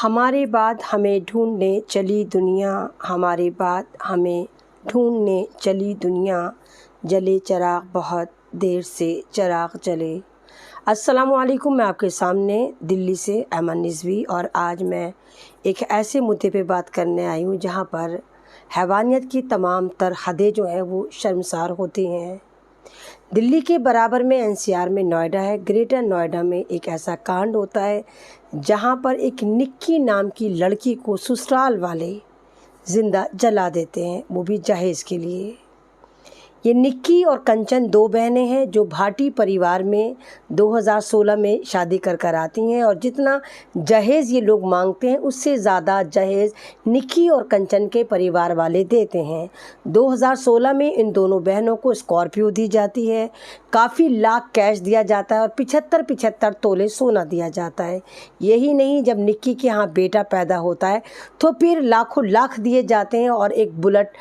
ہمارے بعد ہمیں ڈھونڈنے چلی دنیا، ہمارے بعد ہمیں ڈھونڈنے چلی دنیا، جلے چراغ بہت دیر سے چراغ جلے۔ السلام علیکم، میں آپ کے سامنے دلی سے ایمن رضوی، اور آج میں ایک ایسے مدعے پہ بات کرنے آئی ہوں جہاں پر حیوانیت کی تمام تر حدیں جو ہیں وہ شرمسار ہوتی ہیں۔ دلی کے برابر میں NCR میں نوئیڈا ہے۔ گریٹر نوئیڈا میں ایک ایسا کانڈ ہوتا ہے جہاں پر ایک نکی نام کی لڑکی کو سسرال والے زندہ جلا دیتے ہیں، وہ بھی جہیز کے لیے۔ یہ نکی اور کنچن دو بہنیں ہیں جو بھاٹی پریوار میں 2016 میں شادی کر آتی ہیں، اور جتنا جہیز یہ لوگ مانگتے ہیں اس سے زیادہ جہیز نکی اور کنچن کے پریوار والے دیتے ہیں۔ 2016 میں ان دونوں بہنوں کو اسکارپیو دی جاتی ہے، کافی لاکھ کیش دیا جاتا ہے اور 75 تولے سونا دیا جاتا ہے۔ یہی نہیں، جب نکی کے ہاں بیٹا پیدا ہوتا ہے تو پھر لاکھوں لاکھ دیے جاتے ہیں اور ایک بلٹ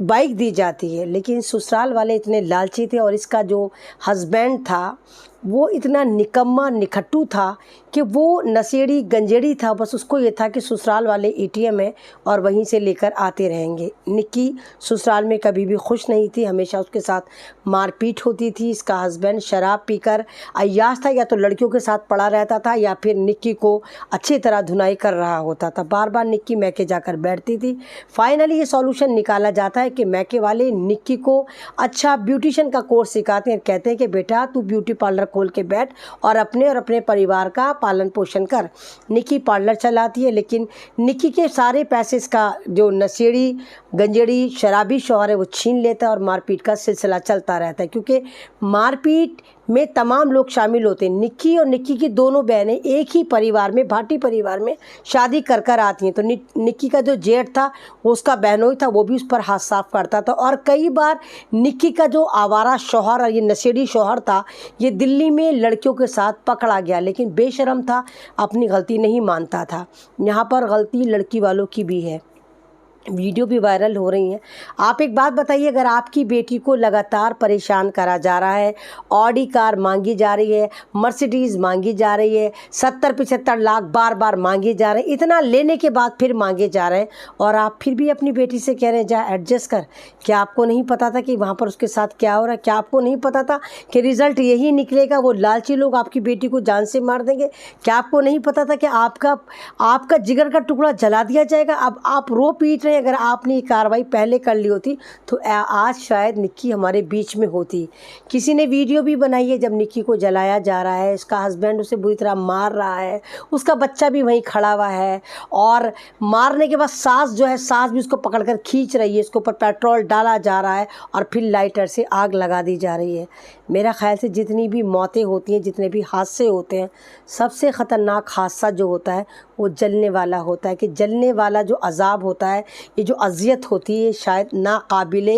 بائک دی جاتی ہے۔ لیکن سسرال والے اتنے لالچی تھے، اور اس کا جو ہسبینڈ تھا وہ اتنا نکما نکھٹو تھا کہ وہ نشیڑی گنجیڑی تھا، بس اس کو یہ تھا کہ سسرال والے ATM ہے اور وہیں سے لے کر آتے رہیں گے۔ نکی سسرال میں کبھی بھی خوش نہیں تھی، ہمیشہ اس کے ساتھ مار پیٹ ہوتی تھی۔ اس کا ہسبینڈ شراب پی کر عیاش تھا، یا تو لڑکیوں کے ساتھ پڑا رہتا تھا یا پھر نکی کو اچھی طرح دھنائی کر رہا ہوتا تھا۔ بار بار نکی میکے جا کر بیٹھتی تھی۔ فائنلی یہ سولوشن نکالا جاتا ہے کہ میکے والے نکی کو اچھا بیوٹیشین کا کورس سکھاتے ہیں، کہتے ہیں کہ بیٹا تو بیوٹی پارلر کھول کے بیٹھ اور اپنے پریوار کا پالن پوشن کر۔ نکی پارلر چلاتی ہے، لیکن نکی کے سارے پیسے اس کا جو نشیڑی گنجیڑی شرابی شوہر ہے وہ چھین لیتا ہے، اور مار پیٹ کا سلسلہ چلتا رہتا ہے، کیونکہ مار پیٹ میں تمام لوگ شامل ہوتے ہیں۔ نکی اور نکی کی دونوں بہنیں ایک ہی پریوار میں، بھاٹی پریوار میں شادی کر آتی ہیں، تو نکی کا جو جیٹ تھا وہ اس کا بہنوئی تھا، وہ بھی اس پر ہاتھ صاف کرتا تھا۔ اور کئی بار نکی کا جو آوارہ شوہر اور یہ نشیڑی شوہر تھا، یہ دلی میں لڑکیوں کے ساتھ پکڑا گیا، لیکن بے شرم تھا، اپنی غلطی نہیں مانتا تھا۔ یہاں پر غلطی لڑکی والوں کی بھی ہے، ویڈیو بھی وائرل ہو رہی ہیں۔ آپ ایک بات بتائیے، اگر آپ کی بیٹی کو لگاتار پریشان کرا جا رہا ہے، آڈی کار مانگی جا رہی ہے، مرسیڈیز مانگی جا رہی ہے، 70-75 لاکھ بار بار مانگے جا رہے ہیں، اتنا لینے کے بعد پھر مانگے جا رہے ہیں، اور آپ پھر بھی اپنی بیٹی سے کہہ رہے ہیں جا ایڈجسٹ کر، کیا آپ کو نہیں پتا تھا کہ وہاں پر اس کے ساتھ کیا ہو رہا ہے؟ کیا آپ کو نہیں پتا تھا کہ رزلٹ یہی نکلے گا، وہ لالچی لوگ آپ کی بیٹی کو جان سے مار دیں گے؟ کیا آپ کو نہیں پتا تھا کہ آپ کا جگر کا ٹکڑا جلا دیا جائے گا؟ اب آپ رو پیٹ رہے ہیں۔ اگر آپ نے یہ کارروائی پہلے کر لی ہوتی تو آج شاید نکی ہمارے بیچ میں ہوتی۔ کسی نے ویڈیو بھی بنائی ہے جب نکی کو جلایا جا رہا ہے، اس کا ہسبینڈ اسے بری طرح مار رہا ہے، اس کا بچہ بھی وہیں کھڑا ہوا ہے، اور مارنے کے بعد ساس جو ہے، ساس بھی اس کو پکڑ کر کھینچ رہی ہے، اس کے اوپر پیٹرول ڈالا جا رہا ہے اور پھر لائٹر سے آگ لگا دی جا رہی ہے۔ میرا خیال سے جتنی بھی موتیں ہوتی ہیں، جتنے بھی حادثے ہوتے ہیں، سب سے خطرناک حادثہ جو ہوتا ہے وہ جلنے والا ہوتا ہے، کہ جلنے والا جو عذاب ہوتا ہے، یہ جو اذیت ہوتی ہے شاید ناقابل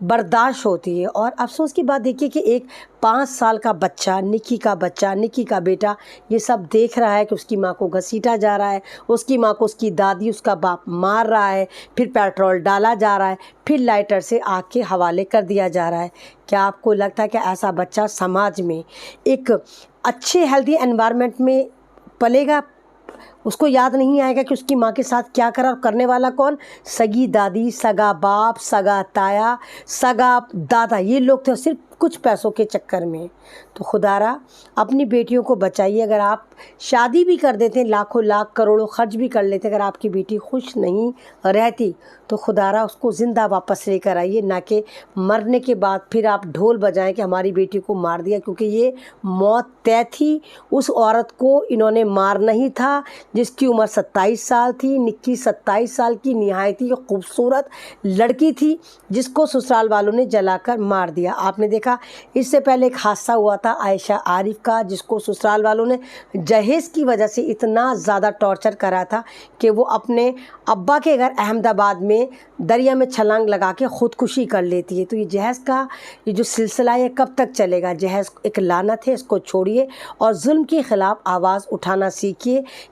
برداشت ہوتی ہے۔ اور افسوس کی بات دیکھیے کہ ایک 5 سال کا بچہ، نکی کا بیٹا یہ سب دیکھ رہا ہے کہ اس کی ماں کو گھسیٹا جا رہا ہے، اس کی ماں کو اس کی دادی، اس کا باپ مار رہا ہے، پھر پیٹرول ڈالا جا رہا ہے، پھر لائٹر سے آگ کے حوالے کر دیا جا رہا ہے۔ کیا آپ کو لگتا ہے کہ ایسا بچہ سماج میں ایک اچھے ہیلدی انوائرمنٹ میں پلے گا؟ اس کو یاد نہیں آئے گا کہ اس کی ماں کے ساتھ کیا کرا، اور کرنے والا کون؟ سگی دادی، سگا باپ، سگا تایا، سگا دادا، یہ لوگ تھے، صرف کچھ پیسوں کے چکر میں۔ تو خدا را اپنی بیٹیوں کو بچائیے۔ اگر آپ شادی بھی کر دیتے ہیں، لاکھوں لاکھ کروڑوں خرچ بھی کر لیتے، اگر آپ کی بیٹی خوش نہیں رہتی تو خدا را اس کو زندہ واپس لے کر آئیے، نہ کہ مرنے کے بعد پھر آپ ڈھول بجائیں کہ ہماری بیٹی کو مار دیا، کیونکہ یہ موت طے تھی۔ اس عورت کو انہوں نے مارنا ہی تھا جس کی عمر 27 سال تھی۔ نکی 27 سال کی نہایت ہی خوبصورت لڑکی تھی جس کو سسرال والوں نے جلا کر مار دیا۔ آپ نے دیکھا اس سے پہلے ایک حادثہ ہوا تھا عائشہ عارف کا، جس کو سسرال والوں نے جہیز کی وجہ سے اتنا زیادہ ٹارچر کرا تھا کہ وہ اپنے ابا کے گھر احمد آباد میں دریا میں چھلانگ لگا کے خودکشی کر لیتی ہے۔ تو یہ جہیز کا یہ جو سلسلہ ہے کب تک چلے گا؟ جہیز ایک لعنت ہے، اس کو چھوڑیے اور ظلم کے خلاف آواز اٹھانا سیکھیے۔